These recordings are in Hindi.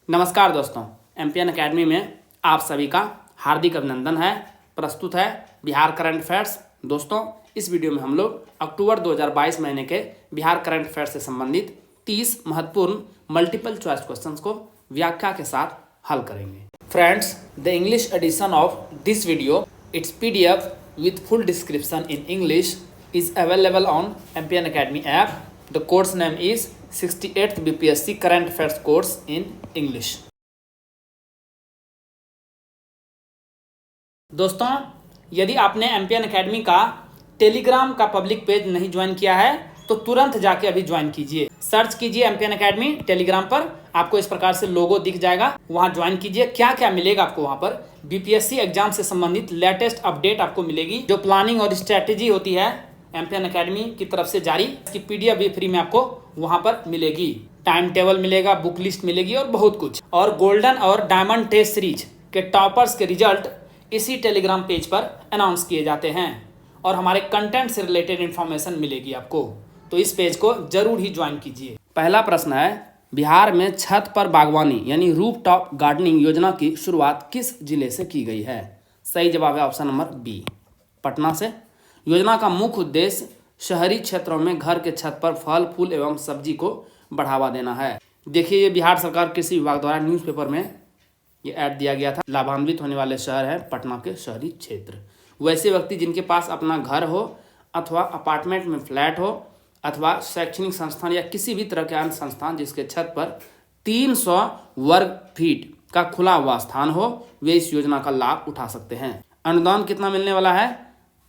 नमस्कार दोस्तों, एमपीएन अकेडमी में आप सभी का हार्दिक अभिनंदन है। प्रस्तुत है बिहार करंट अफेयर्स। दोस्तों, इस वीडियो में हम लोग अक्टूबर 2022 महीने के बिहार करंट अफेयर्स से संबंधित 30 महत्वपूर्ण मल्टीपल चॉइस क्वेश्चंस को व्याख्या के साथ हल करेंगे। Friends, the English edition of this video, it's PDF with full description in English is available on MPN Academy app. The course name is 68th BPSC Current Affairs course in English. दोस्तों, यदि आपने MPN Academy का टेलीग्राम का पब्लिक पेज नहीं ज्वाइन किया है तो तुरंत जाके अभी ज्वाइन कीजिए। सर्च कीजिए MPN Academy टेलीग्राम पर, आपको इस प्रकार से लोगो दिख जाएगा। वहां ज्वाइन कीजिए। क्या क्या मिलेगा आपको वहां पर? बीपीएससी एग्जाम से संबंधित लेटेस्ट अपडेट आपको मिलेगी। जो प्लानिंग और स्ट्रेटेजी होती है MPN Academy की तरफ से जारी, इसकी पीडीएफ भी फ्री में आपको वहां पर मिलेगी। टाइम टेबल मिलेगा, बुक लिस्ट मिलेगी और बहुत कुछ। और गोल्डन और डायमंड टेस्ट सीरीज के टॉपर्स के रिजल्ट इसी टेलीग्राम पेज पर अनाउंस किए जाते हैं और हमारे कंटेंट से रिलेटेड इंफॉर्मेशन मिलेगी आपको। तो इस पेज को जरूर ही ज्वाइन कीजिए। पहला प्रश्न है, बिहार में छत पर बागवानी यानी रूफ टॉप गार्डनिंग योजना की शुरुआत किस जिले से की गई है? सही जवाब है ऑप्शन नंबर बी, पटना से। योजना का मुख्य उद्देश्य शहरी क्षेत्रों में घर के छत पर फल फूल एवं सब्जी को बढ़ावा देना है। देखिए, ये बिहार सरकार कृषि विभाग द्वारा न्यूज़पेपर में ये ऐड दिया गया था। लाभान्वित होने वाले शहर हैं पटना के शहरी क्षेत्र। वैसे व्यक्ति जिनके पास अपना घर हो अथवा अपार्टमेंट में फ्लैट हो अथवा शैक्षणिक संस्थान या किसी भी तरह के अन्य संस्थान जिसके छत पर 300 वर्ग फीट का खुला हुआ स्थान हो, वे इस योजना का लाभ उठा सकते हैं। अनुदान कितना मिलने वाला है?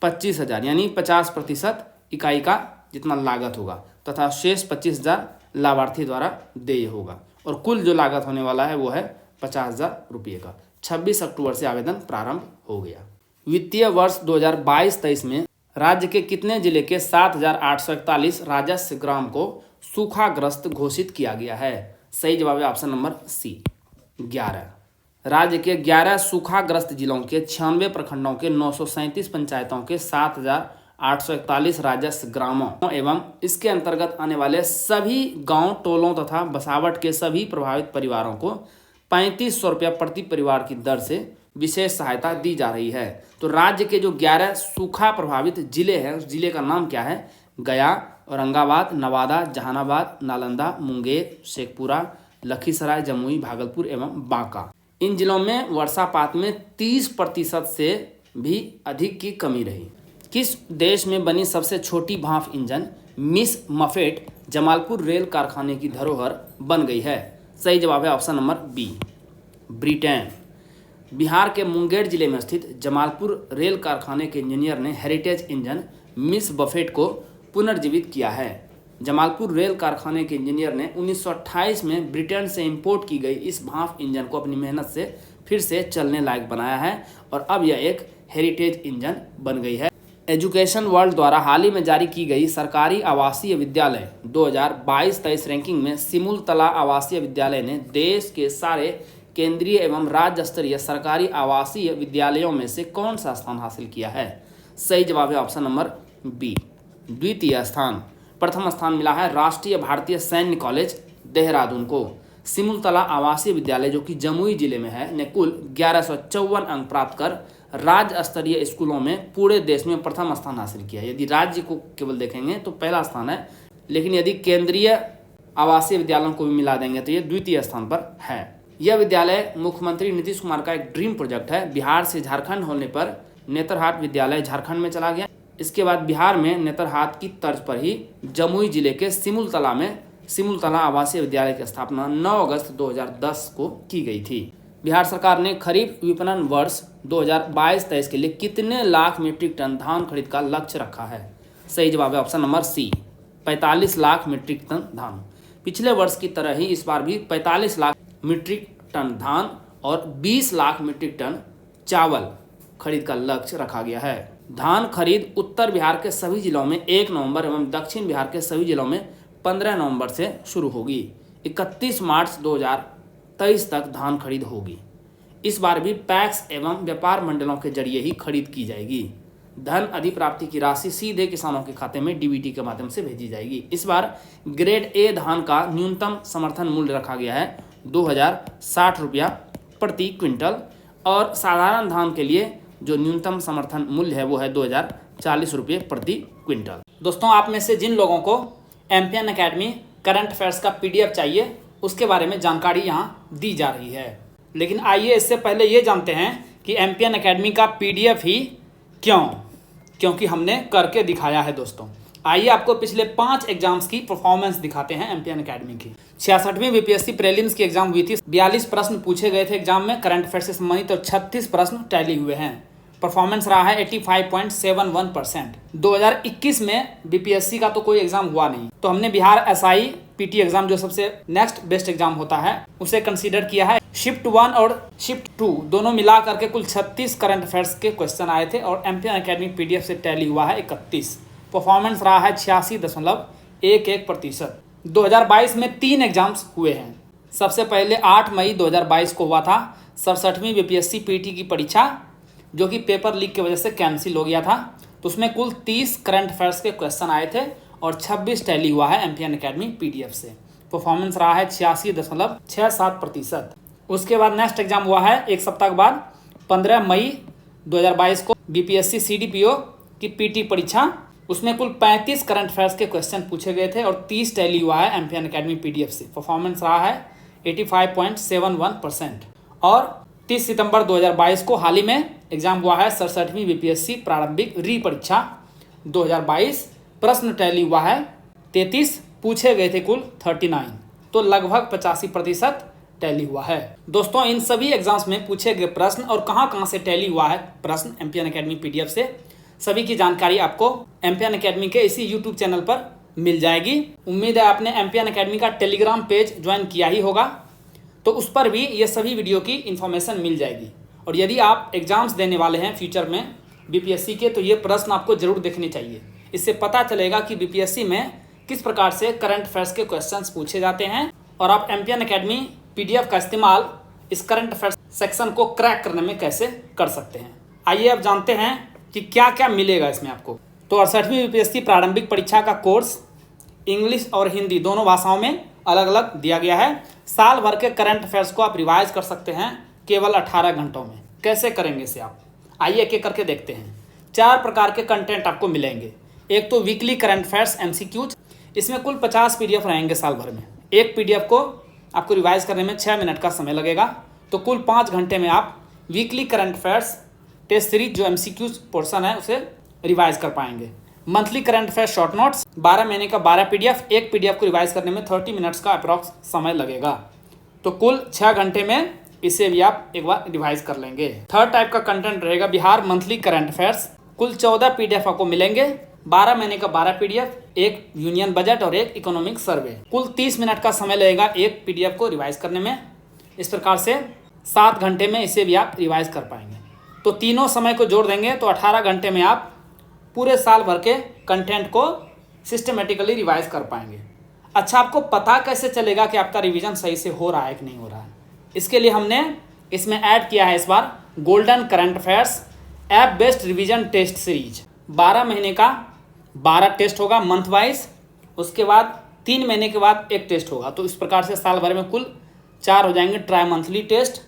25,000 यानी 50% इकाई का जितना लागत होगा तथा शेष 25,000 लाभार्थी द्वारा देय होगा और कुल जो लागत होने वाला है वो है 50,000 रुपये का। 26 अक्टूबर से आवेदन प्रारंभ हो गया। वित्तीय वर्ष 2022-23 में राज्य के कितने जिले के 7,841 राजस्व ग्राम को सूखाग्रस्त घोषित किया गया है? सही जवाब है ऑप्शन नंबर सी, 11। राज्य के 11 सूखाग्रस्त जिलों के 96 प्रखंडों के 937 पंचायतों के 7,841 राजस्व ग्रामों एवं इसके अंतर्गत आने वाले सभी गांव टोलों तथा बसावट के सभी प्रभावित परिवारों को 3500 रुपया प्रति परिवार की दर से विशेष सहायता दी जा रही है। तो राज्य के जो 11 सूखा प्रभावित जिले हैं उस जिले का नाम क्या है? गया, औरंगाबाद, नवादा, जहानाबाद, नालंदा, मुंगेर, शेखपुरा, लखीसराय, जमुई, भागलपुर एवं बांका। इन जिलों में वर्षापात में 30% से भी अधिक की कमी रही। किस देश में बनी सबसे छोटी भाप engine Miss Muffet Jamalpur rail कारखाने की धरोहर बन गई है? सही जवाब है option number B, Britain. Bihar के मुंगेर जिले में स्थित जमालपुर रेल कारखाने के इंजीनियर ने हेरिटेज इंजन मिस बफेट को पुनर्जीवित किया है। जमालपुर रेल कारखाने के इंजीनियर ने 1928 में ब्रिटेन से इंपोर्ट की गई इस भाप इंजन को अपनी मेहनत से फिर से चलने लायक बनाया है और अब यह एक हेरिटेज इंजन बन गई है। एजुकेशन वर्ल्ड द्वारा हाल ही में जारी की गई सरकारी आवासीय विद्यालय 2022-23 रैंकिंग में सिमुलतला आवासीय विद्यालय ने देश के सारे केंद्रीय एवं राज्य स्तरीय सरकारी आवासीय विद्यालयों में से कौन सा स्थान हासिल किया है? सही जवाब है ऑप्शन नंबर बी, द्वितीय स्थान। प्रथम स्थान मिला है राष्ट्रीय भारतीय सैन्य कॉलेज देहरादून को। सिमुलतला आवासीय विद्यालय जो कि जमुई जिले में है ने कुल 1154 अंक प्राप्त कर राज्य स्तरीय स्कूलों में पूरे देश में प्रथम स्थान हासिल किया। यदि राज्य को केवल देखेंगे तो पहला स्थान है, लेकिन यदि केंद्रीय आवासीय विद्यालयों को भी मिला देंगे तो ये द्वितीय स्थान पर है। यह विद्यालय मुख्यमंत्री नीतीश कुमार का एक ड्रीम प्रोजेक्ट है। बिहार से झारखंड होने पर नेतरहाट विद्यालय झारखंड में चला गया। इसके बाद बिहार में नेतरहाट की तर्ज पर ही जमुई जिले के सिमुलतला में सिमुलतला आवासीय विद्यालय की स्थापना 9 अगस्त 2010 को की गई थी। बिहार सरकार ने खरीफ विपणन वर्ष 2022-23 के लिए कितने लाख मीट्रिक टन धान खरीद का लक्ष्य रखा है? सही जवाब है option number C, 45 lakh metric tonne धान। पिछले वर्ष की तरह ही इस बार भी 45 लाख मीट्रिक टन धान और 20 लाख मीट्रिक टन चावल खरीद का लक्ष्य रखा गया है। धान खरीद उत्तर बिहार के सभी जिलों में 1 नवंबर एवं दक्षिण बिहार के सभी जिलों में 15 नवंबर से शुरू होगी। 31 मार्च 2023 तक धान खरीद होगी। इस बार भी पैक्स एवं व्यापार मंडलों के जरिए ही खरीद की जाएगी। धन अधिप्राप्ति की राशि सीधे किसानों के खाते में डीबीटी के माध्यम से भेजी जाएगी। इस बार ग्रेड ए धान का न्यूनतम समर्थन मूल्य रखा गया है 2060 रुपया प्रति क्विंटल, और साधारण धान के लिए जो न्यूनतम समर्थन मूल्य है वो है 2040 रुपये प्रति क्विंटल। दोस्तों, आप में से जिन लोगों को एम्पियन एकेडमी करंट अफेयर्स का PDF चाहिए उसके बारे में जानकारी यहाँ दी जा रही है। लेकिन आइए इससे पहले ये जानते हैं कि एम्पियन एकेडमी का PDF ही क्यों, क्योंकि हमने करके दिखाया है। दोस्तों, आइए आपको पिछले 5 एग्जाम्स की परफॉर्मेंस दिखाते हैं एम्पियन एकेडमी की। 66वीं BPSC प्रीलिम्स की एग्जाम हुई थी। 42 प्रश्न पूछे गए थे एग्जाम में करंट अफेयर से संबंधित और 36 प्रश्न टैली हुए हैं। परफॉर्मेंस रहा है 85.71%। 2021 में BPSC का तो कोई एग्जाम हुआ नहीं, तो हमने बिहार SI PT एग्जाम जो सबसे नेक्स्ट बेस्ट एग्जाम होता है उसे कंसीडर किया है। शिफ्ट 1 और शिफ्ट 2 दोनों मिला करके कुल 36 करंट अफेयर्स के क्वेश्चन आए थे और एम्पियन एकेडमी PDF से टैली हुआ है 31। परफॉर्मेंस रहा है 86.11%। 2022 में 3 एग्जाम्स हुए हैं। सबसे पहले 8 मई 2022 को हुआ था 67वीं BPSC PT की परीक्षा, जो कि पेपर लीक की वजह से कैंसिल हो गया था। तो उसमें कुल 30 करंट अफेयर्स के क्वेश्चन आए थे और 26 टैली हुआ है एम्पियन एकेडमी PDF से। परफॉर्मेंस रहा है 86.67%। उसके बाद नेक्स्ट एग्जाम हुआ है एक सप्ताह के बाद 15 मई 2022 को BPSC CDPO की PT परीक्षा। उसमें कुल 35 करंट अफेयर्स के क्वेश्चन पूछे गए थे और 30 टैली हुआ है एम्पियन एकेडमी PDF से। परफॉर्मेंस रहा है 85.71%। और 30 सितंबर 2022 को हाल ही में एग्जाम हुआ है 67वीं BPSC प्रारंभिक री परीक्षा 2022। प्रश्न टैली हुआ है 33, पूछे गए थे कुल 39, तो लगभग 85% टैली हुआ है। दोस्तों, इन सभी एग्जाम्स में पूछे गए प्रश्न और कहां से टैली हुआ है प्रश्न एम्पियन एकेडमी PDF से, सभी की जानकारी आपको एम्पियन एकेडमी के इसी YouTube चैनल पर मिल जाएगी। उम्मीद है आपने एम्पियन एकेडमी का टेलीग्राम पेज ज्वाइन किया ही होगा, तो उस पर भी ये सभी वीडियो की इन्फॉर्मेशन मिल जाएगी। और यदि आप एग्जाम्स देने वाले हैं फ्यूचर में BPSC के, तो ये प्रश्न आपको जरूर देखने चाहिए। इससे पता चलेगा कि BPSC में किस प्रकार से करंट अफेयर्स के क्वेश्चंस पूछे जाते हैं और आप एम्पियन एकेडमी PDF का इस्तेमाल इस करंट अफेयर्स सेक्शन को क्रैक करने में कैसे कर सकते हैं। आइए अब जानते हैं कि क्या क्या मिलेगा इसमें आपको। तो 68वीं BPSC प्रारंभिक परीक्षा का कोर्स इंग्लिश और हिंदी दोनों भाषाओं में अलग अलग दिया गया है। साल भर के करंट अफेयर्स को आप रिवाइज कर सकते हैं केवल 18 घंटों में। कैसे करेंगे इसे आप, आइए एक एक करके देखते हैं। 4 प्रकार के कंटेंट आपको मिलेंगे। एक तो वीकली करंट अफेयर्स MCQs, इसमें कुल 50 PDF रहेंगे साल भर में। एक PDF को आपको रिवाइज करने में 6 मिनट का समय लगेगा, तो कुल 5 घंटे में आप weekly current affairs test series जो MCQs पोर्शन है उसे रिवाइज कर पाएंगे। Monthly current affairs short notes 12 महीने का 12 PDF, एक PDF को रिवाइज करने में 30 मिनट्स का अप्रॉक्स समय लगेगा, तो कुल 6 घंटे में इसे भी आप एक बार रिवाइज कर लेंगे। थर्ड टाइप का कंटेंट रहेगा बिहार मंथली करंट अफेयर्स। कुल 14 PDF आपको मिलेंगे, 12 महीने का 12 PDF, एक यूनियन बजट और एक इकोनॉमिक सर्वे। कुल 30 मिनट का समय लगेगा एक PDF को रिवाइज करने में। इस प्रकार से 7 घंटे में इसे भी आप रिवाइज कर पाएंगे। तो तीनों समय को जोड़ देंगे तो 18 घंटे में आप पूरे साल भर के कंटेंट को सिस्टमेटिकली रिवाइज कर पाएंगे। अच्छा, आपको पता कैसे चलेगा कि आपका रिवीजन सही से हो रहा है कि नहीं हो रहा है? इसके लिए हमने इसमें ऐड किया है इस बार golden current affairs app based revision test series. 12 महीने का 12 टेस्ट होगा मंथ वाइज, उसके बाद 3 महीने के बाद एक टेस्ट होगा। तो इस प्रकार से साल भर में कुल 4 हो जाएंगे tri monthly test.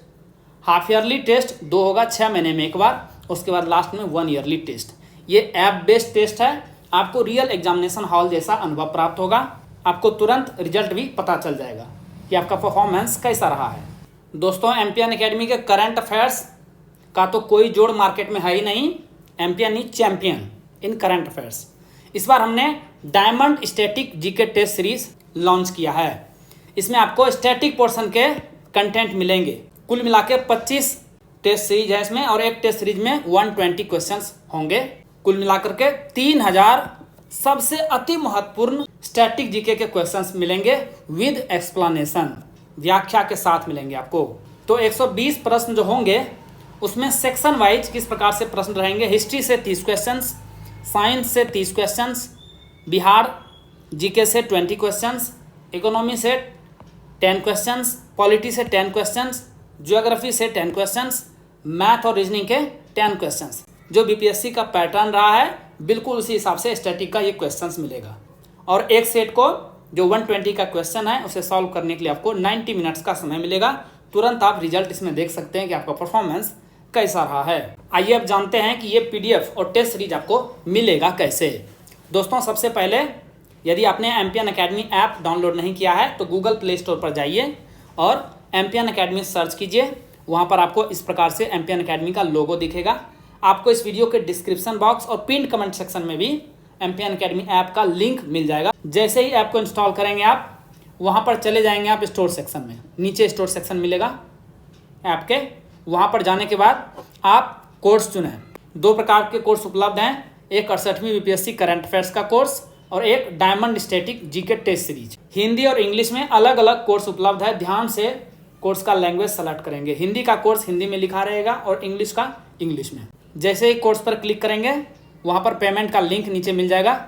Half yearly test 2 होगा 6 महीने में एक बार, उसके बाद लास्ट में 1 ईयरली टेस्ट। ये ऐप बेस्ड टेस्ट है, आपको रियल एग्जामिनेशन हॉल जैसा अनुभव प्राप्त होगा। आपको तुरंत रिजल्ट भी पता चल जाएगा कि आपका परफॉर्मेंस कैसा रहा है। दोस्तों, एम्पियन एकेडमी के करंट अफेयर्स का तो कोई जोड़ मार्केट में है ही नहीं। एम्पियन ही चैंपियन इन करंट अफेयर्स। इस बार हमने diamond static GK test series launch किया है। इसमें आपको स्टैटिक पोर्शन के कंटेंट मिलेंगे। कुल मिला के 25 टेस्ट सीरीज है इसमें, और एक टेस्ट सीरीज में 120 क्वेश्चंस होंगे। कुल मिलाकर के 3000 सबसे अति महत्वपूर्ण स्टैटिक जीके के क्वेश्चंस मिलेंगे विद एक्सप्लेनेशन, व्याख्या के साथ मिलेंगे आपको। तो 120 प्रश्न जो होंगे उसमें सेक्शन वाइज किस प्रकार से प्रश्न रहेंगे। हिस्ट्री से 30 क्वेश्चंस, साइंस से 30 क्वेश्चंस, बिहार जीके से 20 क्वेश्चंस, इकोनॉमी से 10 क्वेश्चंस, पॉलिटी से 10 क्वेश्चंस, ज्योग्राफी से 10 क्वेश्चंस, मैथ और रीजनिंग के 10 क्वेश्चंस। जो बीपीएससी का पैटर्न रहा है बिल्कुल उसी हिसाब से स्टैटिक का ये क्वेश्चंस मिलेगा। और एक सेट को जो 120 का क्वेश्चन है उसे सॉल्व करने के लिए आपको 90 मिनट्स का समय मिलेगा। तुरंत आप रिजल्ट इसमें देख सकते हैं कि आपका परफॉर्मेंस कैसा रहा है। आइए अब जानते हैं कि ये पीडीएफ और टेस्ट सीरीज आपको मिलेगा कैसे। दोस्तों सबसे पहले यदि आपने एमपीएन एकेडमी ऐप डाउनलोड नहीं किया है तो गूगल प्ले स्टोर पर जाइए और एमपीएन एकेडमी सर्च कीजिए। वहाँ पर आपको इस प्रकार से एमपीएन एकेडमी का लोगो दिखेगा। आपको इस वीडियो के डिस्क्रिप्शन बॉक्स और पिन कमेंट सेक्शन में भी एमपीएन एकेडमी ऐप का लिंक मिल जाएगा। जैसे ही ऐप को इंस्टॉल करेंगे आप वहाँ पर चले जाएंगे आप स्टोर सेक्शन में, नीचे स्टोर सेक्शन मिलेगा ऐप के। वहाँ पर जाने के बाद आप कोर्स चुनें। 2 प्रकार के कोर्स उपलब्ध हैं, एक 68वीं बीपीएससी करंट अफेयर्स का कोर्स और एक diamond static GK test series. Hindi और इंग्लिश में अलग अलग कोर्स उपलब्ध है। ध्यान से कोर्स का लैंग्वेज सेलेक्ट करेंगे। हिंदी का कोर्स हिंदी में लिखा रहेगा और इंग्लिश का इंग्लिश में। जैसे ही कोर्स पर क्लिक करेंगे वहाँ पर पेमेंट का लिंक नीचे मिल जाएगा।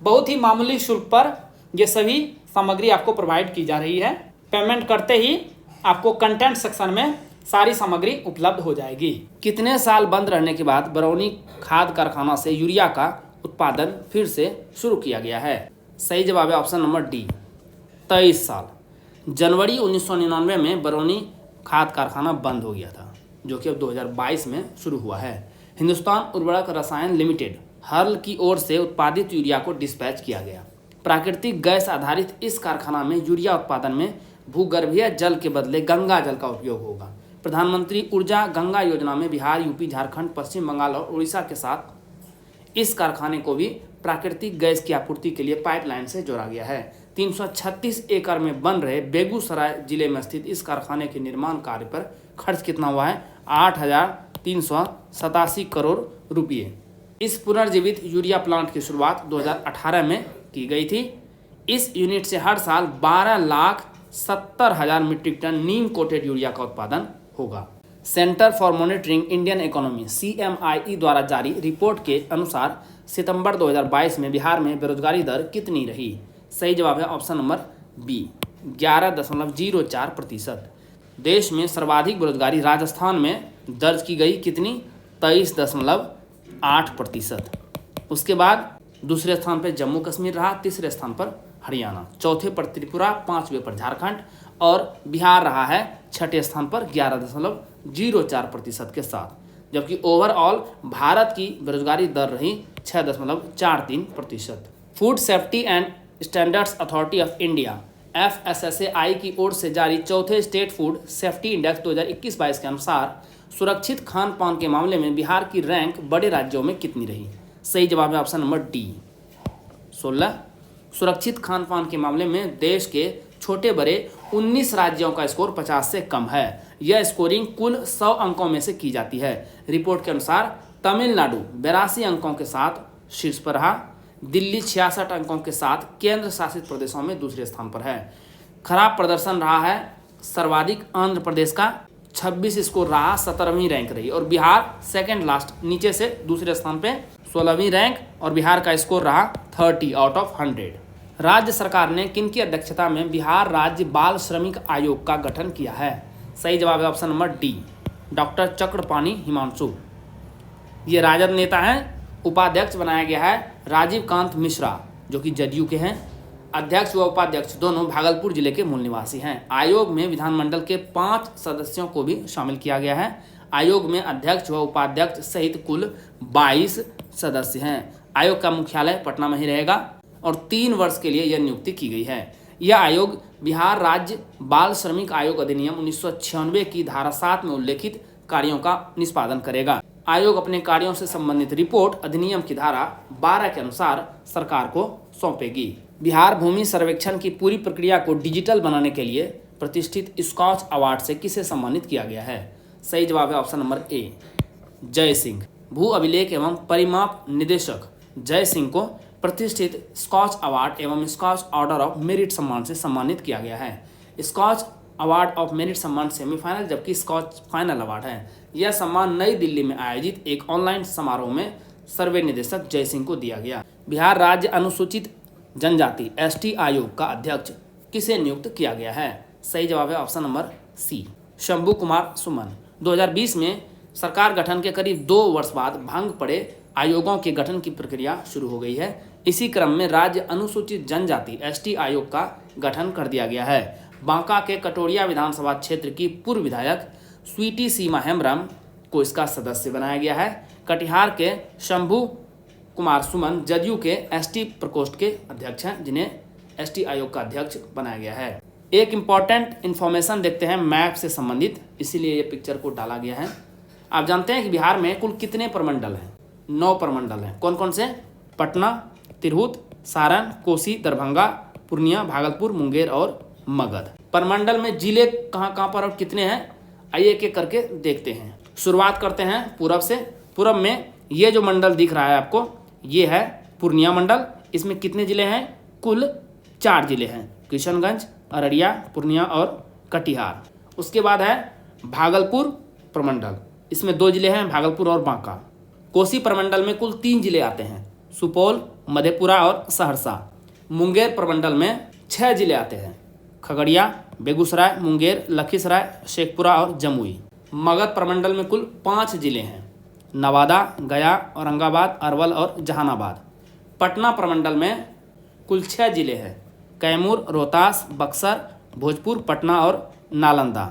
बहुत ही मामूली शुल्क पर ये सभी सामग्री आपको प्रोवाइड की जा रही है। पेमेंट करते ही आपको कंटेंट सेक्शन में सारी सामग्री उपलब्ध हो जाएगी। कितने साल बंद रहने के बाद बरौनी खाद कारखाना से यूरिया का उत्पादन फिर से शुरू किया गया है? सही जवाब है ऑप्शन नंबर डी, 23 साल। जनवरी 1999 में बरौनी खाद कारखाना बंद हो गया था, जो कि अब 2022 में शुरू हुआ है। हिंदुस्तान उर्वरक रसायन लिमिटेड हर्ल की ओर से उत्पादित यूरिया को डिस्पैच किया गया। प्राकृतिक गैस आधारित इस कारखाना में यूरिया उत्पादन में भूगर्भीय जल के बदले गंगा जल का उपयोग होगा। प्रधानमंत्री ऊर्जा गंगा योजना में बिहार, यूपी, झारखंड, पश्चिम बंगाल और उड़ीसा के साथ इस कारखाने को भी प्राकृतिक गैस की आपूर्ति के लिए पाइपलाइन से जोड़ा गया है। 336 एकड़ में बन रहे बेगूसराय जिले में स्थित इस कारखाने के निर्माण कार्य पर खर्च कितना हुआ है? 8,387 करोड़ रुपये। इस पुनर्जीवित यूरिया प्लांट की शुरुआत 2018 में की गई थी। इस यूनिट से हर साल 12,70,000 मीट्रिक टन नीम कोटेड यूरिया का उत्पादन होगा। Centre for monitoring Indian economy CMIE द्वारा जारी रिपोर्ट के अनुसार सितंबर 2022 में बिहार में बेरोजगारी दर कितनी रही? सही जवाब है ऑप्शन नंबर बी, 11.04%। देश में सर्वाधिक बेरोजगारी राजस्थान में दर्ज की गई, कितनी? 23.8%। उसके बाद दूसरे स्थान पर जम्मू कश्मीर रहा, तीसरे स्थान पर हरियाणा, चौथे पर त्रिपुरा, 5वें पर झारखंड और बिहार रहा है 6ठे स्थान पर 11.04% के साथ। जबकि ओवरऑल भारत की बेरोजगारी दर रही 6.43%। Food safety and standards authority of India FSSAI की ओर से जारी चौथे स्टेट फूड सेफ्टी इंडेक्स 2021-22 के अनुसार सुरक्षित खान पान के मामले में बिहार की रैंक बड़े राज्यों में कितनी रही? सही जवाब है ऑप्शन नंबर डी, 16। सुरक्षित खान पान के मामले में देश के छोटे बड़े 19 राज्यों का स्कोर 50 से कम है। यह स्कोरिंग कुल 100 अंकों में से की जाती है। रिपोर्ट के अनुसार तमिलनाडु 82 अंकों के साथ शीर्ष पर रहा। दिल्ली 66 अंकों के साथ केंद्र शासित प्रदेशों में दूसरे स्थान पर है। खराब प्रदर्शन रहा है सर्वाधिक आंध्र प्रदेश का 26 स्कोर रहा, 17वीं रैंक रही और बिहार सेकंड लास्ट नीचे से दूसरे स्थान पे 16वीं रैंक और बिहार का स्कोर रहा 30 आउट ऑफ 100। राज्य सरकार ने किनकी अध्यक्षता में बिहार राज्य बाल श्रमिक आयोग का गठन किया है? सही जवाब है option number D, doctor Chakrapani Himanshu. ये राजद नेता हैं। उपाध्यक्ष बनाया गया है राजीव कांत मिश्रा, जो कि जदयू के हैं। अध्यक्ष व उपाध्यक्ष दोनों भागलपुर जिले के मूल निवासी हैं। आयोग में विधानमंडल के 5 सदस्यों को भी शामिल किया गया है। आयोग में अध्यक्ष व उपाध्यक्ष सहित कुल 22 सदस्य हैं। आयोग का मुख्यालय पटना में ही रहेगा और 3 वर्ष के लिए यह नियुक्ति की गई है। यह आयोग बिहार राज्य बाल श्रमिक आयोग अधिनियम 1996 की धारा 7 में उल्लेखित कार्यों का निष्पादन करेगा। आयोग अपने कार्यों से संबंधित रिपोर्ट अधिनियम की धारा 12 के अनुसार सरकार को सौंपेगी। बिहार भूमि सर्वेक्षण की पूरी प्रक्रिया को डिजिटल बनाने के लिए प्रतिष्ठित स्कॉच अवार्ड से किसे सम्मानित किया गया है? सही जवाब है ऑप्शन नंबर ए, जय सिंह। भू अभिलेख एवं परिमाप निदेशक जय सिंह को प्रतिष्ठित स्कॉच अवार्ड एवं स्कॉच ऑर्डर ऑफ मेरिट सम्मान से सम्मानित किया गया है। स्कॉच अवार्ड ऑफ मेरिट सम्मान सेमीफाइनल जबकि स्कॉच फाइनल अवार्ड है। यह सम्मान नई दिल्ली में आयोजित एक ऑनलाइन समारोह में सर्वे निदेशक जय सिंह को दिया गया। बिहार राज्य अनुसूचित जनजाति ST आयोग का अध्यक्ष किसे नियुक्त किया गया है? सही जवाब है option number C, Shambhu Kumar Suman. 2020 में सरकार गठन के करीब 2 वर्ष बाद भंग पड़े आयोगों के गठन की प्रक्रिया शुरू हो गई है। इसी क्रम में राज्य अनुसूचित जनजाति ST आयोग का गठन कर दिया गया है। बांका के कटोरिया विधानसभा क्षेत्र की पूर्व विधायक स्वीटी सीमा हेम्ब्रम को इसका सदस्य बनाया गया है। कटिहार के शंभू कुमार सुमन जदयू के ST प्रकोष्ठ के अध्यक्ष हैं, जिन्हें ST आयोग का अध्यक्ष बनाया गया है। एक इम्पॉर्टेंट इन्फॉर्मेशन देखते हैं मैप से संबंधित, इसीलिए ये पिक्चर को डाला गया है। आप जानते हैं कि बिहार में कुल कितने प्रमंडल हैं? 9 प्रमंडल हैं। कौन कौन से? पटना, तिरहुत, सारण, कोसी, दरभंगा, पूर्णिया, भागलपुर, मुंगेर और मगध। प्रमंडल में जिले कहाँ कहाँ पर और कितने हैं, आइए एक एक करके देखते हैं। शुरुआत करते हैं पूरब से। पूरब में ये जो मंडल दिख रहा है आपको, ये है पूर्णिया मंडल। इसमें कितने जिले हैं? कुल 4 जिले हैं, किशनगंज, अररिया, पूर्णिया और कटिहार। उसके बाद है भागलपुर प्रमंडल, इसमें 2 जिले हैं, भागलपुर और बांका। कोसी प्रमंडल में कुल 3 जिले आते हैं, सुपौल, मधेपुरा और सहरसा। मुंगेर प्रमंडल में 6 जिले आते हैं, खगड़िया, बेगूसराय, मुंगेर, लखीसराय, शेखपुरा और जमुई। मगध प्रमंडल में कुल 5 जिले हैं, नवादा, गया, औरंगाबाद, अरवल और जहानाबाद। पटना प्रमंडल में कुल 6 जिले हैं, कैमूर, रोहतास, बक्सर, भोजपुर, पटना और नालंदा।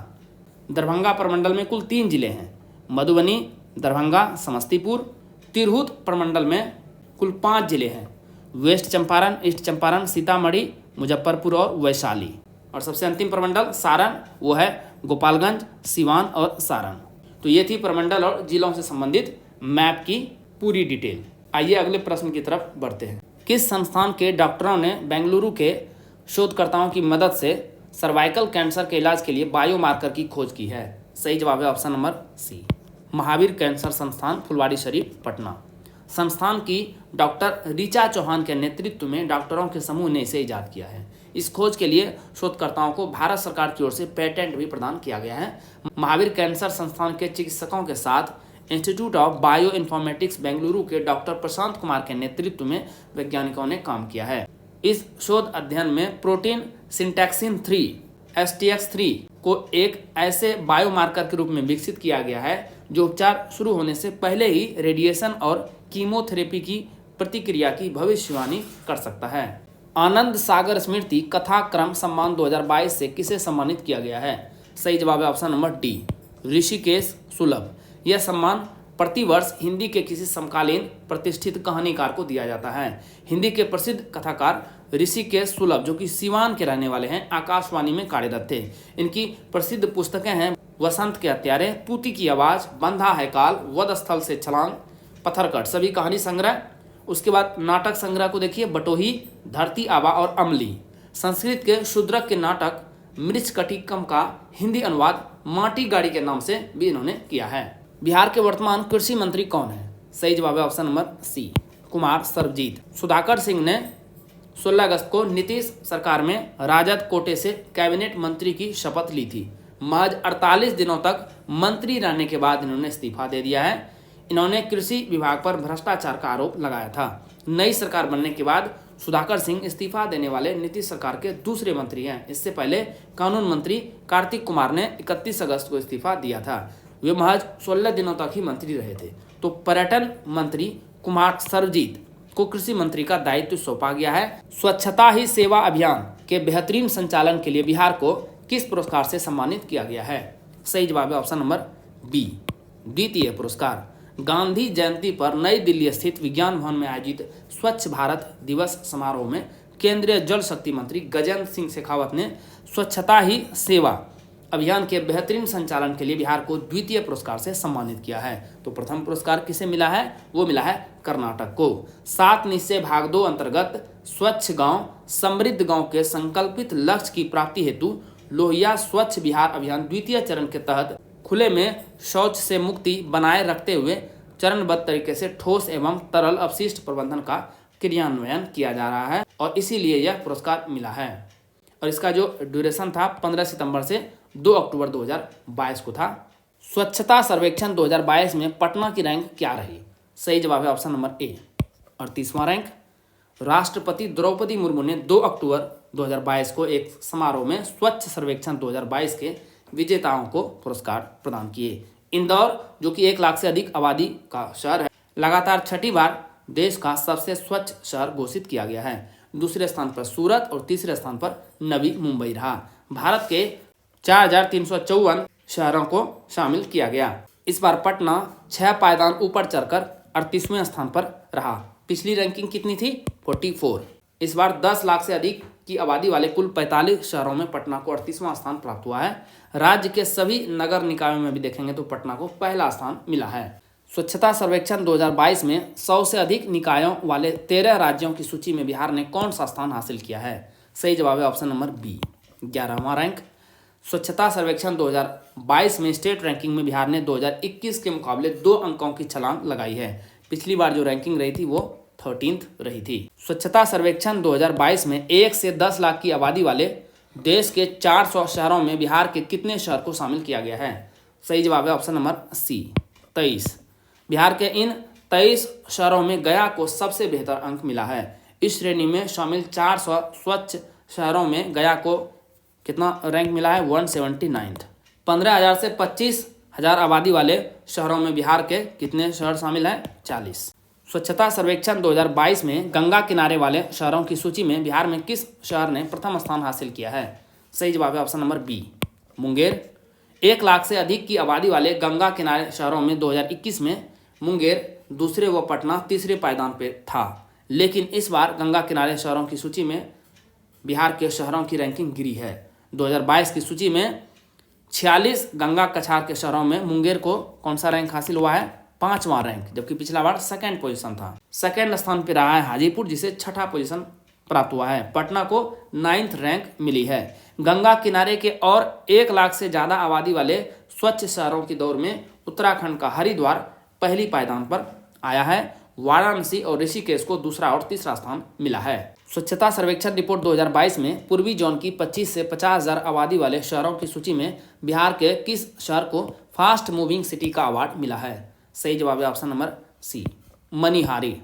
दरभंगा प्रमंडल में कुल 3 जिले हैं, मधुबनी, दरभंगा, समस्तीपुर। तिरहुत प्रमंडल में कुल 5 जिले हैं, वेस्ट चंपारण, ईस्ट चंपारण, सीतामढ़ी, मुजफ्फरपुर और वैशाली। और सबसे अंतिम प्रमंडल सारण, वो है गोपालगंज, सिवान और सारण। तो ये थी प्रमंडल और जिलों से संबंधित मैप की पूरी डिटेल। आइए अगले प्रश्न की तरफ बढ़ते हैं। किस संस्थान के डॉक्टरों ने बेंगलुरु के शोधकर्ताओं की मदद से सर्वाइकल कैंसर के इलाज के लिए बायोमार्कर की खोज की है? सही जवाब है option number C, Mahavir cancer संस्थान, फुलवारी शरीफ, पटना। संस्थान की डॉक्टर ऋचा चौहान के नेतृत्व में डॉक्टरों के समूह ने इसे इजाद किया है। इस खोज के लिए शोधकर्ताओं को भारत सरकार की ओर से पेटेंट भी प्रदान किया गया है। महावीर कैंसर संस्थान के चिकित्सकों के साथ institute of bio informatics Bengaluru के डॉक्टर प्रशांत कुमार के नेतृत्व में वैज्ञानिकों ने काम किया है। इस शोध अध्ययन में प्रोटीन सिंटैक्सिन 3 STX3 को एक ऐसे बायोमार्कर के रूप में विकसित किया गया है जो उपचार शुरू होने से पहले ही रेडिएशन और कीमोथेरेपी की प्रतिक्रिया की भविष्यवाणी कर सकता है। आनंद सागर स्मृति कथा क्रम सम्मान 2022 से किसे सम्मानित किया गया है? सही जवाब है ऑप्शन नंबर डी, ऋषिकेश सुलभ। यह सम्मान प्रतिवर्ष हिंदी के किसी समकालीन प्रतिष्ठित कहानीकार को दिया जाता है। हिंदी के प्रसिद्ध कथाकार ऋषिकेश सुलभ, जो कि सिवान के रहने वाले हैं, आकाशवाणी में कार्यरत थे। इनकी प्रसिद्ध पुस्तकें हैं वसंत के हत्यारे, तूती की आवाज, बंधा है काल, वध स्थल से छलांग, पत्थरकट, सभी कहानी संग्रह। उसके बाद नाटक संग्रह को देखिए, बटोही, धरती आबा और अमली। संस्कृत के शूद्रक के नाटक मृच्छकटिकम का हिंदी अनुवाद माटी गाड़ी के नाम से भी इन्होंने किया है। बिहार के वर्तमान कृषि मंत्री कौन है? सही जवाब है option number C, Kumar Sarvajeet. Sudhakar Singh ने 16 अगस्त को नीतीश सरकार में राजद कोटे से कैबिनेट मंत्री की शपथ ली थी। महज 48 दिनों तक मंत्री रहने के बाद इन्होंने इस्तीफा दे दिया है। इन्होंने कृषि विभाग पर भ्रष्टाचार का आरोप लगाया था। नई सरकार बनने के बाद सुधाकर सिंह इस्तीफा देने वाले नीतीश सरकार के दूसरे मंत्री हैं। इससे पहले कानून मंत्री कार्तिक कुमार ने 31 अगस्त को इस्तीफा दिया था। वे महज 16 दिनों तक ही मंत्री रहे थे। तो पर्यटन मंत्री कुमार सर्वजीत को कृषि मंत्री का दायित्व सौंपा गया है। स्वच्छता ही सेवा अभियान के बेहतरीन संचालन के लिए बिहार को किस पुरस्कार से सम्मानित किया गया है? सही जवाब है ऑप्शन नंबर बी, द्वितीय पुरस्कार। गांधी जयंती पर नई दिल्ली स्थित विज्ञान भवन में आयोजित स्वच्छ भारत दिवस समारोह में केंद्रीय जल शक्ति मंत्री गजेंद्र सिंह शेखावत ने स्वच्छता ही सेवा अभियान के बेहतरीन संचालन के लिए बिहार को द्वितीय पुरस्कार से सम्मानित किया है। तो प्रथम पुरस्कार किसे मिला है? वो मिला है कर्नाटक को। 7 निश्चय भाग 2 अंतर्गत स्वच्छ गांव समृद्ध गांव के संकल्पित लक्ष्य की प्राप्ति हेतु लोहिया स्वच्छ बिहार अभियान द्वितीय चरण के तहत खुले में शौच से मुक्ति बनाए रखते हुए चरणबद्ध तरीके से ठोस एवं तरल अपशिष्ट प्रबंधन का क्रियान्वयन किया जा रहा है और इसीलिए यह पुरस्कार मिला है। और इसका जो ड्यूरेशन था 15 सितंबर से 2 अक्टूबर 2022 को था। स्वच्छता सर्वेक्षण 2022 में पटना की रैंक क्या रही? सही जवाब है ऑप्शन नंबर ए, 38वां रैंक। राष्ट्रपति द्रौपदी मुर्मू ने 2 अक्टूबर 2022 को एक समारोह में स्वच्छ सर्वेक्षण 2022 के विजेताओं को पुरस्कार प्रदान किए। इंदौर, जो कि 1 लाख से अधिक आबादी का शहर है, लगातार 6ठी बार देश का सबसे स्वच्छ शहर घोषित किया गया है। दूसरे स्थान पर सूरत और तीसरे स्थान पर नवी मुंबई रहा। भारत के 4,354 शहरों को शामिल किया गया। इस बार पटना 6 पायदान ऊपर चढ़कर 38वें स्थान पर रहा। पिछली रैंकिंग कितनी थी? 44। इस बार 10 लाख से अधिक की आबादी वाले कुल 45 शहरों में पटना को 38वां स्थान प्राप्त हुआ है। राज्य के सभी नगर निकायों में भी देखेंगे तो पटना को पहला स्थान मिला है। स्वच्छता सर्वेक्षण 2022 में 100 से अधिक निकायों वाले 13 राज्यों की सूची में बिहार ने कौन सा स्थान हासिल किया है? सही जवाब है ऑप्शन नंबर बी, 11वां रैंक। स्वच्छता सर्वेक्षण 2022 में स्टेट रैंकिंग में बिहार ने 2021 के मुकाबले 2 अंकों की छलांग लगाई है। पिछली बार जो रैंकिंग रही थी वो 13th रही थी। स्वच्छता सर्वेक्षण 2022 में 1 से 10 लाख की आबादी वाले देश के 400 शहरों में बिहार के कितने शहर को शामिल किया गया है? सही जवाब है ऑप्शन नंबर सी, 23। बिहार के इन 23 शहरों में गया को सबसे बेहतर अंक मिला है। इस श्रेणी में शामिल 400 स्वच्छ शहरों में गया को कितना रैंक मिला है? 179। 15,000 से 25,000 आबादी वाले शहरों में बिहार के कितने शहर शामिल हैं? 40। स्वच्छता सर्वेक्षण 2022 में गंगा किनारे वाले शहरों की सूची में बिहार में किस शहर ने प्रथम स्थान हासिल किया है? सही जवाब है option number B, Munger. 1 lakh से अधिक की आबादी वाले गंगा किनारे शहरों में 2021 में मुंगेर दूसरे व पटना तीसरे पायदान पे था। लेकिन इस बार गंगा किनारे शहरों की सूची में बिहार के शहरों की रैंकिंग गिरी है। 2022 की सूची में 46 गंगा कछार के शहरों में मुंगेर को कौन सा रैंक हासिल हुआ है? 5वां रैंक, जबकि पिछला बार 2nd पोजीशन था। 2nd स्थान पर रहा है हाजीपुर, जिसे 6ठा पोजीशन प्राप्त हुआ है। पटना को 9th रैंक मिली है। गंगा किनारे के और 1 लाख से ज़्यादा आबादी वाले स्वच्छ शहरों की दौड़ में उत्तराखंड का हरिद्वार पहली पायदान पर आया है। वाराणसी और ऋषिकेश को दूसरा और तीसरा स्थान मिला है। स्वच्छता सर्वेक्षण रिपोर्ट 2022 में पूर्वी जोन की 25 से 50,000 आबादी वाले शहरों की सूची में बिहार के किस शहर को फास्ट मूविंग सिटी का अवार्ड मिला है? सही जवाब है option number C, Manihari.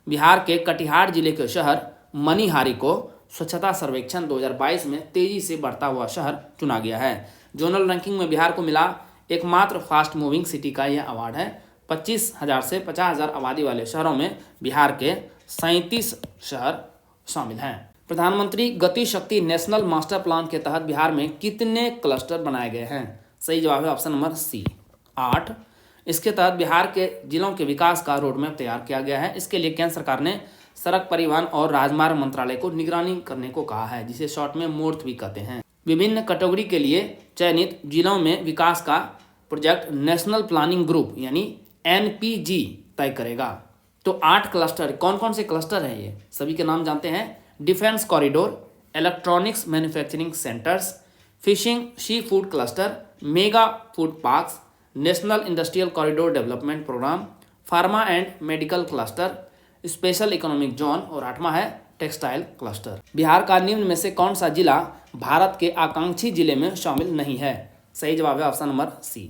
Bihar के कटिहार जिले के शहर मनिहारी को स्वच्छता सर्वेक्षण 2022 में तेजी से बढ़ता हुआ शहर चुना गया है। जोनल रैंकिंग में बिहार को मिला एकमात्र फास्ट मूविंग सिटी का यह अवार्ड है। 25,000 से 50,000 आबादी वाले शहरों में बिहार के 37 शहर शामिल हैं। प्रधानमंत्री गति शक्ति नेशनल मास्टर प्लान के तहत बिहार में कितने क्लस्टर बनाए गए हैं? सही जवाब है ऑप्शन नंबर सी, 8। इसके तहत बिहार के जिलों के विकास का रोडमैप तैयार किया गया है। इसके लिए केंद्र सरकार ने सड़क परिवहन और राजमार्ग मंत्रालय को निगरानी करने को कहा है, जिसे शॉर्ट में मोर्थ भी कहते हैं। विभिन्न कैटेगरी के लिए चयनित जिलों में विकास का प्रोजेक्ट नेशनल प्लानिंग ग्रुप यानी NPG तय करेगा। तो 8 क्लस्टर, कौन कौन से क्लस्टर हैं ये सभी के नाम जानते हैं। Defence corridor, electronics manufacturing centres, fishing seafood cluster, mega food parks, national industrial corridor development programme, pharma and medical cluster, special economic zone और 8वां है टेक्सटाइल क्लस्टर। बिहार का निम्न में से कौन सा जिला भारत के आकांक्षी जिले में शामिल नहीं है? सही जवाब है ऑप्शन नंबर सी,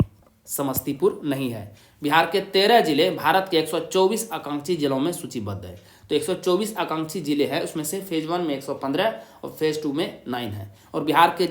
समस्तीपुर नहीं है। बिहार के 13 जिले भारत के 124 आकांक्षी जिलों में सूचीबद्ध है। तो 124 आकांक्षी जिले हैं, उसमें से फेज 1 में 115 और फेज 2 में 9 है। और बिहार के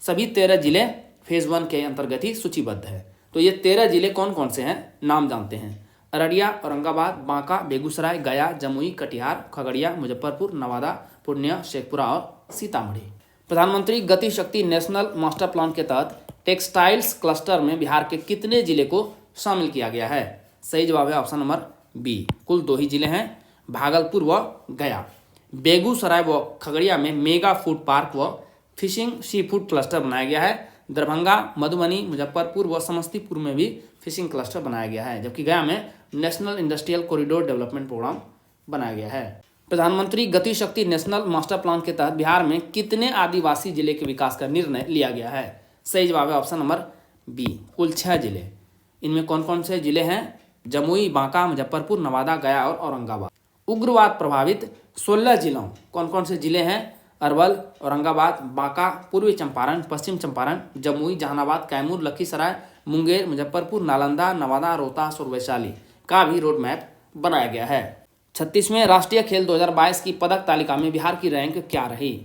सभी 13 जिले फेज 1 के अंतर्गत ही सूचीबद्ध है। तो ये 13 जिले कौन कौन से हैं, नाम जानते हैं। अररिया, औरंगाबाद, बांका, बेगूसराय, गया, जमुई, कटिहार, खगड़िया, मुजफ्फरपुर, नवादा, पूर्णिया, शेखपुरा और सीतामढ़ी। प्रधानमंत्री गति शक्ति नेशनल मास्टर प्लान के तहत टेक्सटाइल्स क्लस्टर में बिहार के कितने जिले को शामिल किया गया है? सही जवाब है ऑप्शन नंबर बी, कुल 2 ही जिले हैं, भागलपुर व गया। बेगूसराय व खगड़िया में मेगा फूड पार्क व फिशिंग सी फूड क्लस्टर बनाया गया है। दरभंगा, मधुबनी, मुजफ्फरपुर व समस्तीपुर में भी फिशिंग क्लस्टर बनाया गया है, जबकि गया में national industrial corridor development programme बनाया गया है। प्रधानमंत्री गति शक्ति नेशनल मास्टर प्लान के तहत बिहार में कितने आदिवासी जिले के विकास का निर्णय लिया गया है? सही जवाब है ऑप्शन नंबर बी, कुल 6 जिले। इनमें कौन कौन से जिले हैं? जमुई, बांका, मुजफ्फरपुर, नवादा, गया और औरंगाबाद। उग्रवाद प्रभावित 16 जिलों कौन कौन से जिले हैं? अरवल, औरंगाबाद, बांका, पूर्वी चंपारण, पश्चिम चंपारण, जमुई, जहानाबाद, कैमूर, लखीसराय, मुंगेर, मुजफ्फरपुर, नालंदा, नवादा, रोहतास और वैशाली का भी रोड मैप बनाया गया है। 36वें राष्ट्रीय खेल 2022 की पदक तालिका में बिहार की रैंक क्या रही?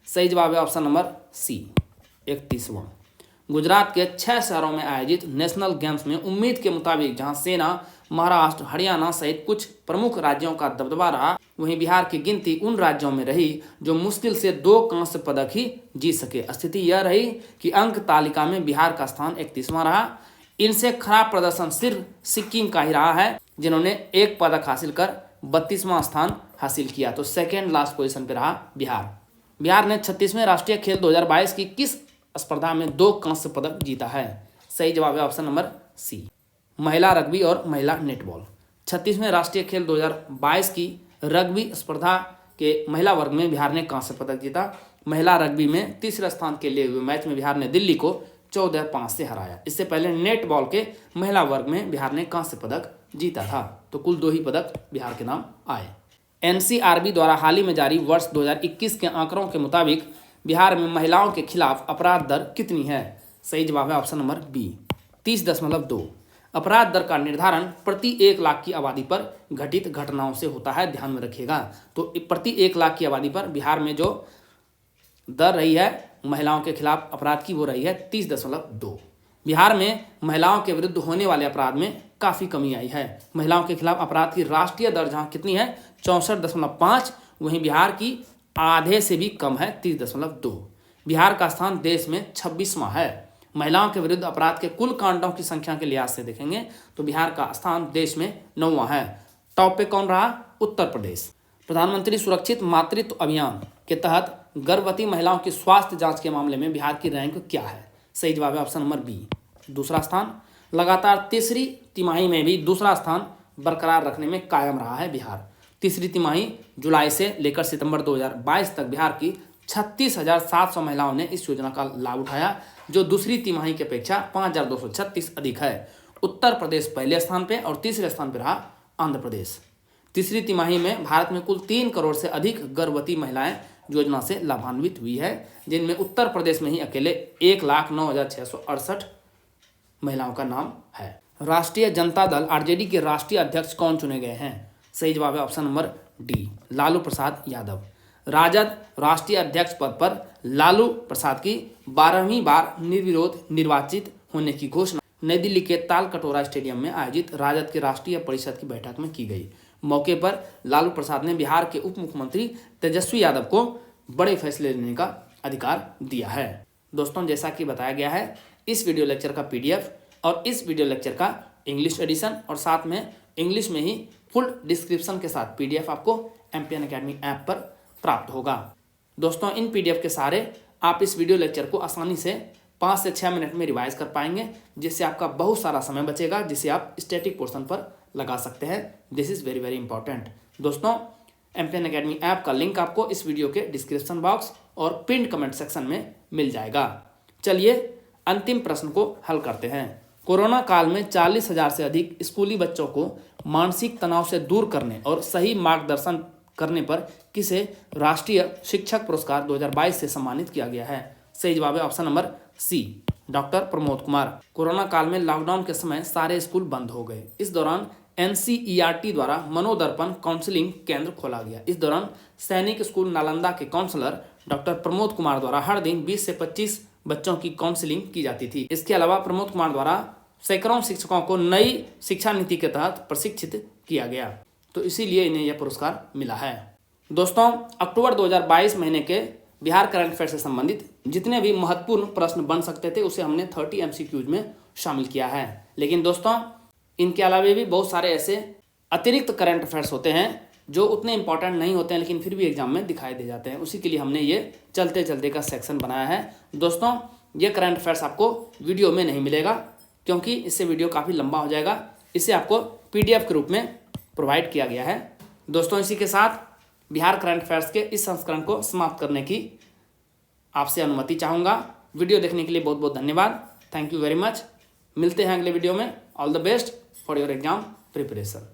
सही जवाब है ऑप्शन नंबर सी, 31वां। गुजरात के 6 शहरों में आयोजित नेशनल गेम्स में उम्मीद के मुताबिक जहां सेना, महाराष्ट्र, हरियाणा सहित कुछ प्रमुख राज्यों का दबदबा रहा, वहीं बिहार की गिनती उन राज्यों में रही जो मुश्किल से 2 कांस्य पदक ही जीत सके। स्थिति यह रही कि अंक तालिका में बिहार का स्थान 31वां रहा। इनसे खराब प्रदर्शन सिर्फ सिक्किम का ही रहा है, जिन्होंने 1 पदक हासिल कर 32वां स्थान हासिल किया। तो सेकेंड लास्ट पोजीशन पे रहा बिहार। बिहार ने 36वें राष्ट्रीय खेल 2022 की किस स्पर्धा में 2 कांस्य पदक जीता है? सही जवाब है ऑप्शन नंबर सी, महिला रग्बी और महिला नेटबॉल। 36वें राष्ट्रीय खेल 2022 की रग्बी स्पर्धा के महिला वर्ग में बिहार ने कांस्य पदक जीता। महिला रग्बी में तीसरे स्थान के लिए हुए मैच में बिहार ने दिल्ली को 14-5 से हराया। इससे पहले नेटबॉल के महिला वर्ग में बिहार ने कांस्य पदक जीता था। तो कुल 2 ही पदक बिहार के नाम आए। एनसीआरबी द्वारा हाल ही में जारी वर्ष 2021 के आंकड़ों के मुताबिक बिहार में महिलाओं के खिलाफ अपराध दर कितनी है? सही जवाब है ऑप्शन नंबर बी, 30.2। अपराध दर का निर्धारण प्रति 1 लाख की आबादी पर घटित घटनाओं से होता है, ध्यान में रखिएगा। तो प्रति 1 लाख की आबादी पर बिहार में जो दर रही है महिलाओं के खिलाफ अपराध की, वो रही है 30.2। बिहार में महिलाओं के विरुद्ध होने वाले अपराध में काफ़ी कमी आई है। महिलाओं के खिलाफ अपराध की राष्ट्रीय दर जहाँ कितनी है 64.5, वहीं बिहार की आधे से भी कम है 30.2। बिहार का स्थान देश में 26वां है। महिलाओं के विरुद्ध अपराध के कुल कांडों की संख्या के लिहाज से देखेंगे तो बिहार का स्थान देश में 9वां है। टॉप पे कौन रहा? उत्तर प्रदेश। प्रधानमंत्री सुरक्षित मातृत्व अभियान के तहत गर्भवती महिलाओं की स्वास्थ्य जांच के मामले में बिहार की रैंक क्या है? सही जवाब है ऑप्शन नंबर बी, दूसरा स्थान। लगातार तीसरी तिमाही में भी दूसरा स्थान बरकरार रखने में कायम रहा है बिहार। तीसरी तिमाही जुलाई से लेकर सितंबर 2022 तक बिहार की 36,700 महिलाओं ने इस योजना का लाभ उठाया, जो दूसरी तिमाही की अपेक्षा 5,236 अधिक है। उत्तर प्रदेश पहले स्थान पे और तीसरे स्थान पर रहा आंध्र प्रदेश। तीसरी तिमाही में भारत में कुल 3 करोड़ से अधिक गर्भवती महिलाएं योजना से लाभान्वित हुई है, जिनमें उत्तर प्रदेश में ही अकेले 1,09,668 महिलाओं का नाम है। राष्ट्रीय जनता दल आरजेडी के राष्ट्रीय अध्यक्ष कौन चुने गए हैं? सही जवाब है option number D, Lalu Prasad Yadav. Rajad राष्ट्रीय अध्यक्ष पद पर लालू प्रसाद की 12वीं बार निर्विरोध निर्वाचित होने की घोषणा नई दिल्ली के तालकटोरा स्टेडियम में आयोजित राजद के राष्ट्रीय परिषद की बैठक में की गई। मौके पर लालू प्रसाद ने बिहार के उप मुख्यमंत्री तेजस्वी यादव को बड़े फैसले लेने का अधिकार दिया है। दोस्तों, जैसा कि बताया गया है, इस वीडियो लेक्चर का PDF और इस वीडियो लेक्चर का इंग्लिश एडिशन और साथ में इंग्लिश में ही फुल डिस्क्रिप्शन के साथ PDF आपको एमपीएन अकेडमी ऐप पर प्राप्त होगा। दोस्तों, इन PDF के सहारे आप इस वीडियो लेक्चर को आसानी से 5 से 6 मिनट में रिवाइज कर पाएंगे, जिससे आपका बहुत सारा समय बचेगा, जिसे आप स्टैटिक पोर्शन पर लगा सकते हैं। This is very very important. दोस्तों, एमपीएन अकेडमी ऐप का लिंक आपको इस वीडियो के डिस्क्रिप्शन बॉक्स और पिन कमेंट सेक्शन में मिल जाएगा। चलिए अंतिम प्रश्न को हल करते हैं। कोरोना काल में 40,000 से अधिक स्कूली बच्चों को मानसिक तनाव से दूर करने और सही मार्गदर्शन करने पर किसे राष्ट्रीय शिक्षक पुरस्कार 2022 से सम्मानित किया गया है? सही जवाब है option number C, doctor Pramod Kumar. Corona काल में लॉकडाउन के समय सारे स्कूल बंद हो गए। इस दौरान NCERT द्वारा मनोदर्पण काउंसलिंग केंद्र खोला गया। इस दौरान सैनिक स्कूल नालंदा के काउंसलर डॉक्टर प्रमोद कुमार द्वारा हर दिन 20 से 25 बच्चों की काउंसलिंग की जाती थी। इसके अलावा प्रमोद कुमार द्वारा सैकड़ों शिक्षकों को नई शिक्षा नीति के तहत प्रशिक्षित किया गया, तो इसीलिए इन्हें यह पुरस्कार मिला है। दोस्तों, अक्टूबर 2022 महीने के बिहार करंट अफेयर से संबंधित जितने भी महत्वपूर्ण प्रश्न बन सकते थे, उसे हमने 30 MCQs में शामिल किया है। लेकिन दोस्तों, इनके अलावा भी बहुत सारे ऐसे अतिरिक्त करंट अफेयर्स होते हैं जो उतने इंपॉर्टेंट नहीं होते हैं, लेकिन फिर भी एग्जाम में दिखाई दे जाते हैं। उसी के लिए हमने ये चलते चलते का सेक्शन बनाया है। दोस्तों, ये करंट अफेयर्स आपको वीडियो में नहीं मिलेगा, क्योंकि इससे वीडियो काफ़ी लंबा हो जाएगा। इसे आपको PDF के रूप में प्रोवाइड किया गया है। दोस्तों, इसी के साथ बिहार करंट अफेयर्स के इस संस्करण को समाप्त करने की आपसे अनुमति चाहूँगा। वीडियो देखने के लिए बहुत बहुत धन्यवाद। Thank you very much. मिलते हैं अगले वीडियो में। All the best for your exam preparation.